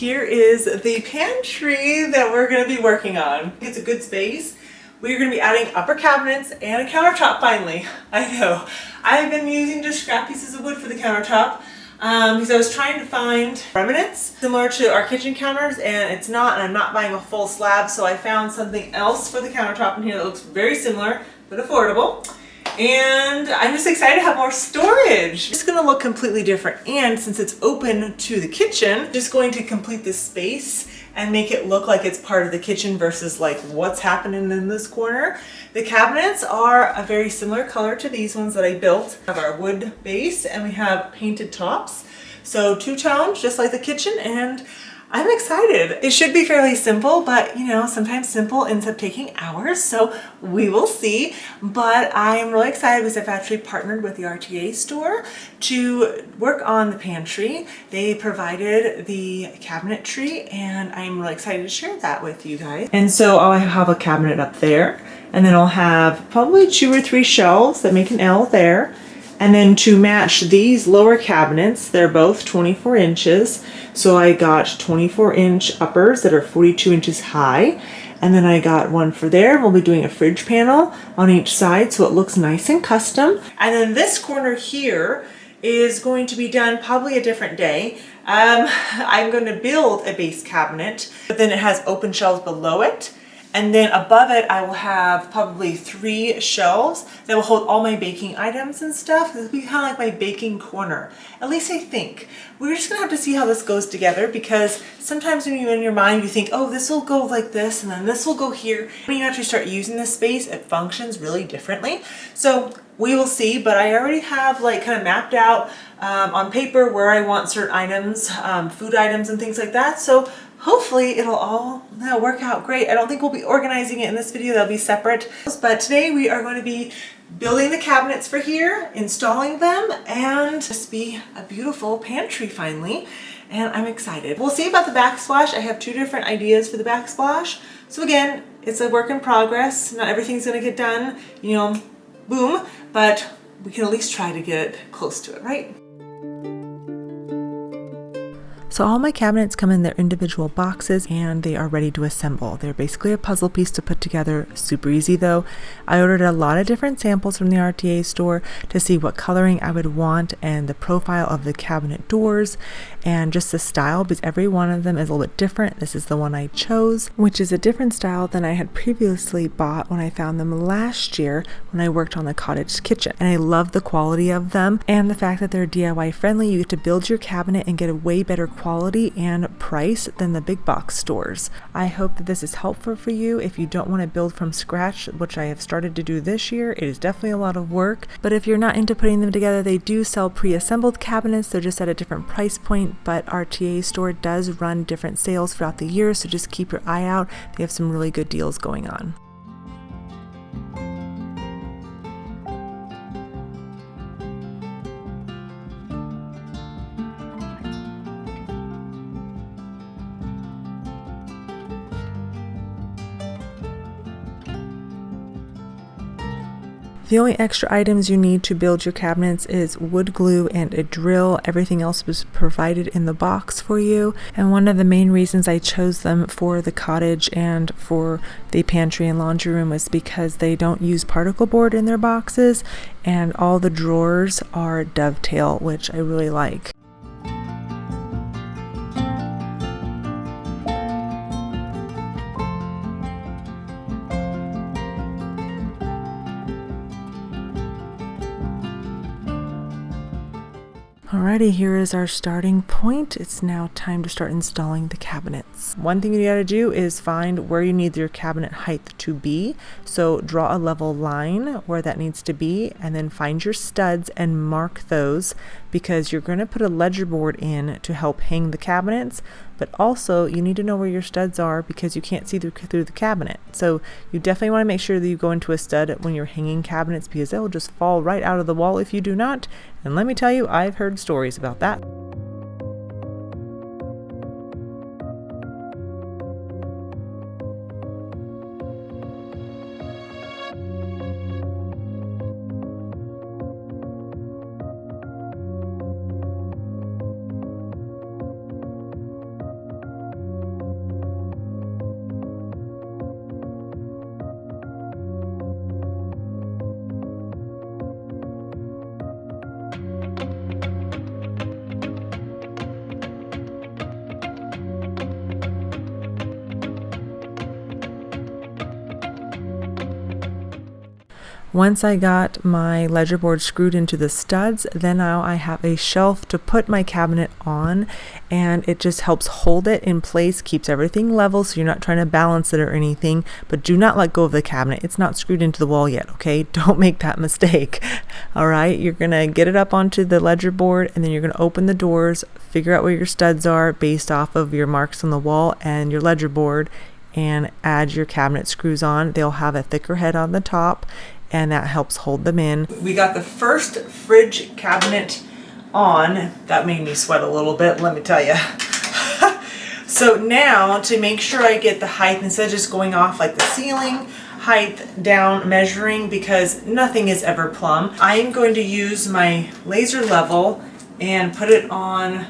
here is the pantry that we're going to be working on. It's a good space. We're going to be adding upper cabinets and a countertop finally. I know. I've been using just scrap pieces of wood for the countertop because I was trying to find remnants similar to our kitchen counters, and it's not, and I'm not buying a full slab, so I found something else for the countertop in here that looks very similar but affordable. And I'm just excited to have more storage. It's going to look completely different, and since it's open to the kitchen, just going to complete this space and make it look like it's part of the kitchen versus like what's happening in this corner. The cabinets are a very similar color to these ones that I built. We have our wood base and we have painted tops. So two-tone, just like the kitchen, and I'm excited. It should be fairly simple, but you know, sometimes simple ends up taking hours, so we will see. But I'm really excited because I've actually partnered with the RTA Store to work on the pantry. They provided the cabinetry, and I'm really excited to share that with you guys. And so I'll have a cabinet up there, and then I'll have probably 2 or 3 shelves that make an L there. And then to match these lower cabinets, they're both 24 inches. So I got 24-inch uppers that are 42 inches high. And then I got one for there. We'll be doing a fridge panel on each side so it looks nice and custom. And then this corner here is going to be done probably a different day. I'm going to build a base cabinet, but then it has open shelves below it. And then above it, I will have probably 3 shelves that will hold all my baking items and stuff. This will be kind of like my baking corner. At least I think. We're just gonna have to see how this goes together, because sometimes when you're in your mind, you think, oh, this will go like this, and then this will go here. When you actually start using this space, it functions really differently. So we will see, but I already have like kind of mapped out on paper where I want certain items, food items and things like that. So hopefully it'll all work out great. I don't think we'll be organizing it in this video, that'll be separate. But today we are going to be building the cabinets for here, installing them, and just be a beautiful pantry finally. And I'm excited. We'll see about the backsplash. I have 2 different ideas for the backsplash. So again, it's a work in progress. Not everything's gonna get done, you know, boom, but we can at least try to get close to it, right? So all my cabinets come in their individual boxes and they are ready to assemble. They're basically a puzzle piece to put together. Super easy though. I ordered a lot of different samples from the RTA store to see what coloring I would want and the profile of the cabinet doors and just the style, because every one of them is a little bit different. This is the one I chose, which is a different style than I had previously bought when I found them last year when I worked on the cottage kitchen. And I love the quality of them and the fact that they're DIY friendly. You get to build your cabinet and get a way better quality and price than the big box stores. I hope that this is helpful for you if you don't want to build from scratch, which I have started to do this year. It is definitely a lot of work, but if you're not into putting them together, they do sell pre-assembled cabinets. They're just at a different price point, but RTA Store does run different sales throughout the year, so just keep your eye out. They have some really good deals going on. The only extra items you need to build your cabinets is wood glue and a drill. Everything else was provided in the box for you. And one of the main reasons I chose them for the cottage and for the pantry and laundry room was because they don't use particle board in their boxes, and all the drawers are dovetail, which I really like. Alrighty, here is our starting point. It's now time to start installing the cabinets. One thing you gotta do is find where you need your cabinet height to be. So draw a level line where that needs to be, and then find your studs and mark those, because you're gonna put a ledger board in to help hang the cabinets, but also you need to know where your studs are because you can't see through the cabinet. So you definitely want to make sure that you go into a stud when you're hanging cabinets, because they will just fall right out of the wall if you do not. And let me tell you, I've heard stories about that. Once I got my ledger board screwed into the studs, then now I have a shelf to put my cabinet on, and it just helps hold it in place, keeps everything level so you're not trying to balance it or anything. But do not let go of the cabinet. It's not screwed into the wall yet, okay? Don't make that mistake. All right, you're gonna get it up onto the ledger board, and then you're gonna open the doors, figure out where your studs are based off of your marks on the wall and your ledger board, and add your cabinet screws on. They'll have a thicker head on the top, and that helps hold them in. We got the first fridge cabinet on. That made me sweat a little bit, let me tell you. So now, to make sure I get the height, instead of just going off like the ceiling height down measuring, because nothing is ever plumb, I am going to use my laser level and put it on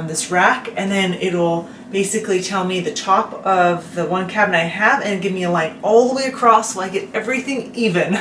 this rack, and then it'll basically tell me the top of the one cabinet I have and give me a line all the way across so I get everything even,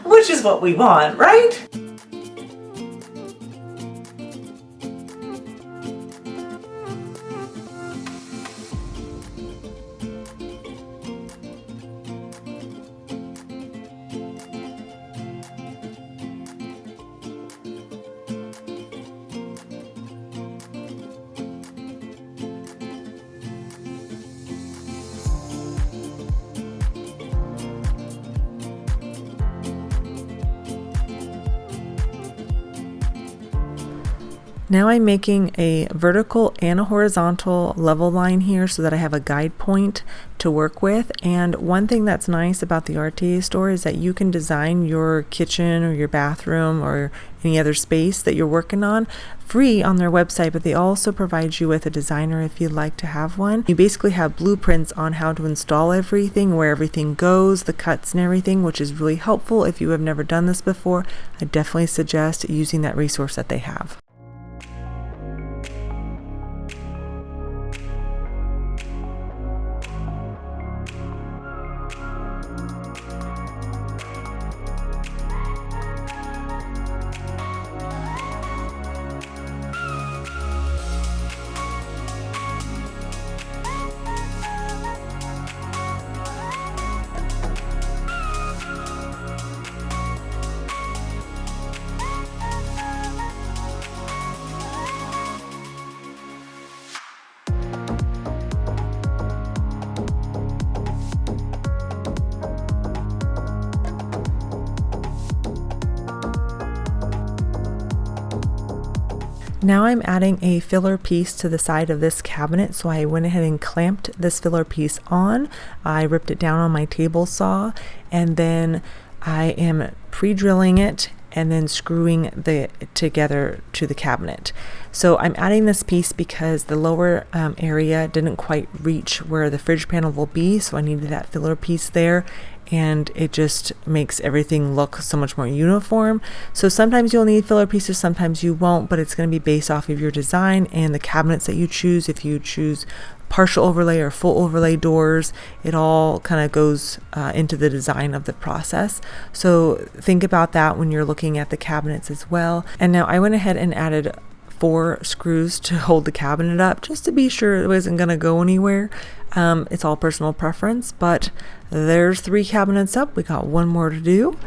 which is what we want, right? Now I'm making a vertical and a horizontal level line here so that I have a guide point to work with. And one thing that's nice about the RTA store is that you can design your kitchen or your bathroom or any other space that you're working on free on their website, but they also provide you with a designer if you'd like to have one. You basically have blueprints on how to install everything, where everything goes, the cuts and everything, which is really helpful if you have never done this before. I definitely suggest using that resource that they have. Now I'm adding a filler piece to the side of this cabinet, so I went ahead and clamped this filler piece on. I ripped it down on my table saw, and then I am pre-drilling it and then screwing it together to the cabinet. So I'm adding this piece because the lower area didn't quite reach where the fridge panel will be, so I needed that filler piece there, and it just makes everything look so much more uniform. So sometimes you'll need filler pieces, sometimes you won't, but it's going to be based off of your design and the cabinets that you choose. If you choose partial overlay or full overlay doors, it all kind of goes into the design of the process. So think about that when you're looking at the cabinets as well. And now I went ahead and added 4 screws to hold the cabinet up, just to be sure it wasn't going to go anywhere. It's all personal preference, but there's 3 cabinets up. We got 1 more to do.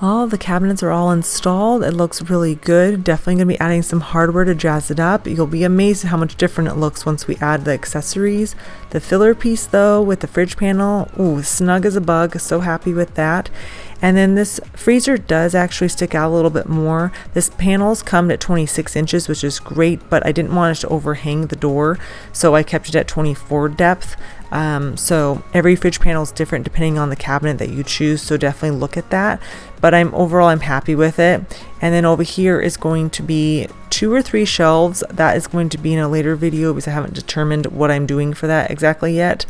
All the cabinets are all installed. It looks really good. Definitely going to be adding some hardware to jazz it up. You'll be amazed at how much different it looks once we add the accessories. The filler piece though with the fridge panel, ooh, snug as a bug. So happy with that. And then this freezer does actually stick out a little bit more. This panel's come at 26 inches, which is great, but I didn't want it to overhang the door, so I kept it at 24 depth. So every fridge panel is different depending on the cabinet that you choose, so definitely look at that. But overall I'm happy with it. And then over here is going to be 2 or 3 shelves. That is going to be in a later video because I haven't determined what I'm doing for that exactly yet.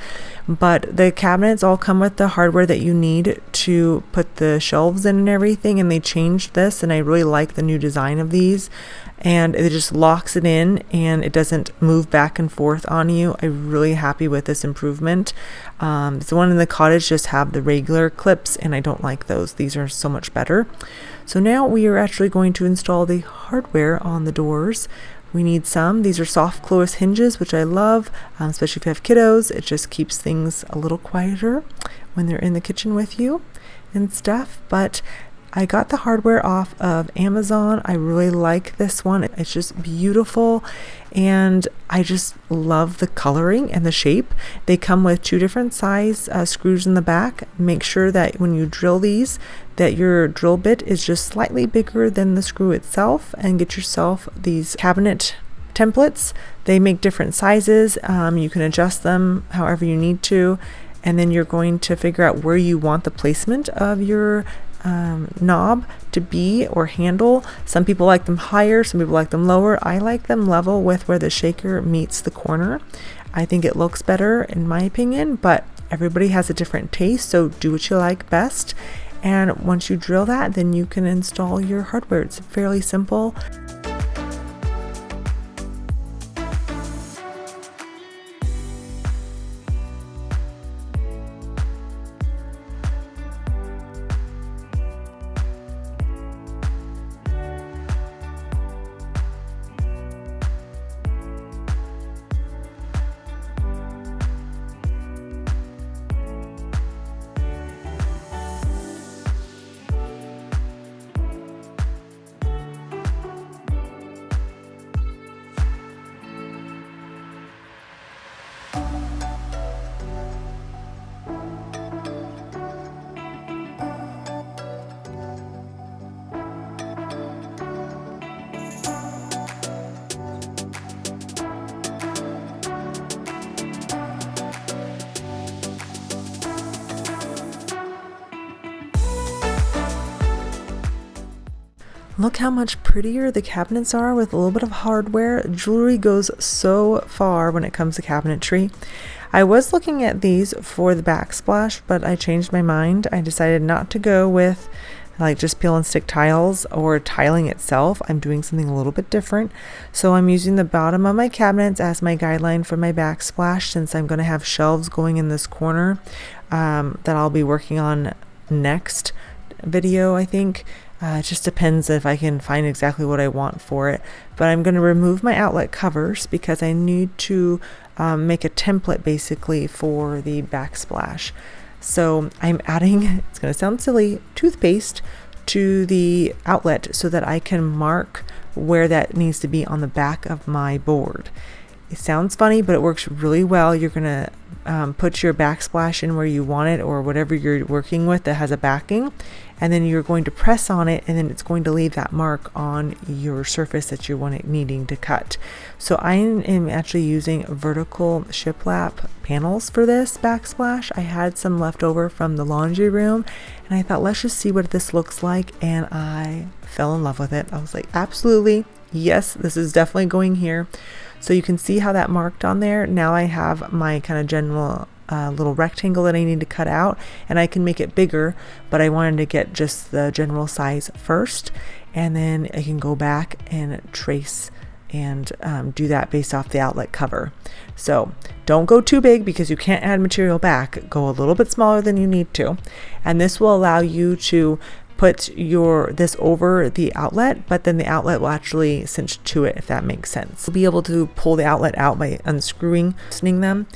But the cabinets all come with the hardware that you need to put the shelves in and everything, and they changed this, and I really like the new design of these. And it just locks it in and it doesn't move back and forth on you. I'm really happy with this improvement. The one in the cottage just have the regular clips, and I don't like those. These are so much better. So now we are actually going to install the hardware on the doors. We need some. These are soft close hinges, which I love, especially if you have kiddos. It just keeps things a little quieter when they're in the kitchen with you and stuff. But I got the hardware off of Amazon. I really like this one. It's just beautiful, and I just love the coloring and the shape. They come with 2 different size screws in the back. Make sure that when you drill these, that your drill bit is just slightly bigger than the screw itself, and get yourself these cabinet templates. They make different sizes. You can adjust them however you need to, and then you're going to figure out where you want the placement of your knob to be or handle. Some people like them higher, some people like them lower. I like them level with where the shaker meets the corner. I think it looks better in my opinion, but everybody has a different taste, so do what you like best. And once you drill that, then you can install your hardware. It's fairly simple. Look how much prettier the cabinets are with a little bit of hardware. Jewelry goes so far when it comes to cabinetry. I was looking at these for the backsplash, but I changed my mind. I decided not to go with like just peel and stick tiles or tiling itself. I'm doing something a little bit different. So I'm using the bottom of my cabinets as my guideline for my backsplash, since I'm going to have shelves going in this corner that I'll be working on next video, I think. It just depends if I can find exactly what I want for it. But I'm going to remove my outlet covers because I need to make a template basically for the backsplash. So I'm adding, it's going to sound silly, toothpaste to the outlet so that I can mark where that needs to be on the back of my board. It sounds funny, but it works really well. You're going to put your backsplash in where you want it, or whatever you're working with that has a backing, and then you're going to press on it, and then it's going to leave that mark on your surface that you're needing to cut. So I am actually using vertical shiplap panels for this backsplash. I had some left over from the laundry room, and I thought, let's just see what this looks like, and I fell in love with it. I was like, absolutely, yes, this is definitely going here. So you can see how that marked on there. Now I have my kind of general little rectangle that I need to cut out, and I can make it bigger, but I wanted to get just the general size first, and then I can go back and trace and do that based off the outlet cover. So don't go too big because you can't add material back. Go a little bit smaller than you need to, and this will allow you to put this over the outlet, but then the outlet will actually cinch to it, if that makes sense. You'll be able to pull the outlet out by unscrewing, loosening them.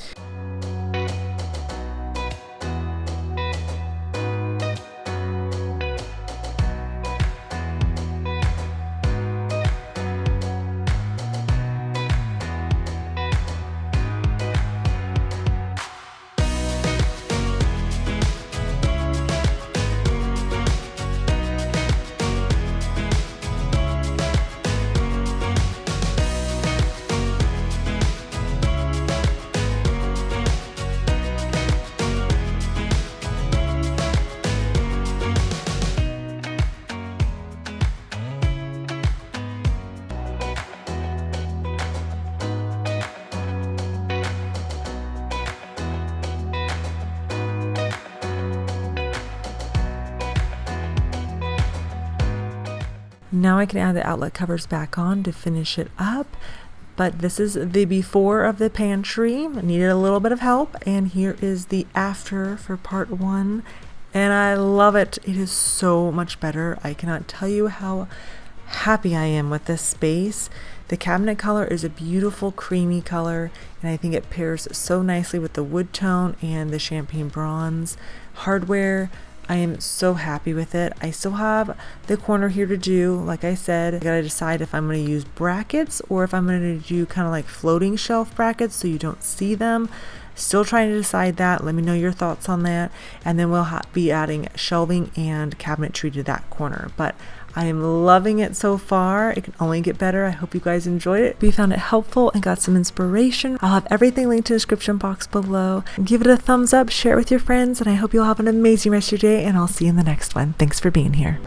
Now I can add the outlet covers back on to finish it up. But this is the before of the pantry. I needed a little bit of help, and here is the after for part 1. And I love it. It is so much better. I cannot tell you how happy I am with this space. The cabinet color is a beautiful creamy color, and I think it pairs so nicely with the wood tone and the champagne bronze. Hardware, I am so happy with it. I still have the corner here to do. Like I said, I gotta decide if I'm gonna use brackets or if I'm gonna do kind of like floating shelf brackets so you don't see them. Still trying to decide that. Let me know your thoughts on that. And then we'll be adding shelving and cabinetry to that corner. But I am loving it so far. It can only get better. I hope you guys enjoyed it. If you found it helpful and got some inspiration, I'll have everything linked in the description box below. Give it a thumbs up, share it with your friends, and I hope you'll have an amazing rest of your day, and I'll see you in the next one. Thanks for being here.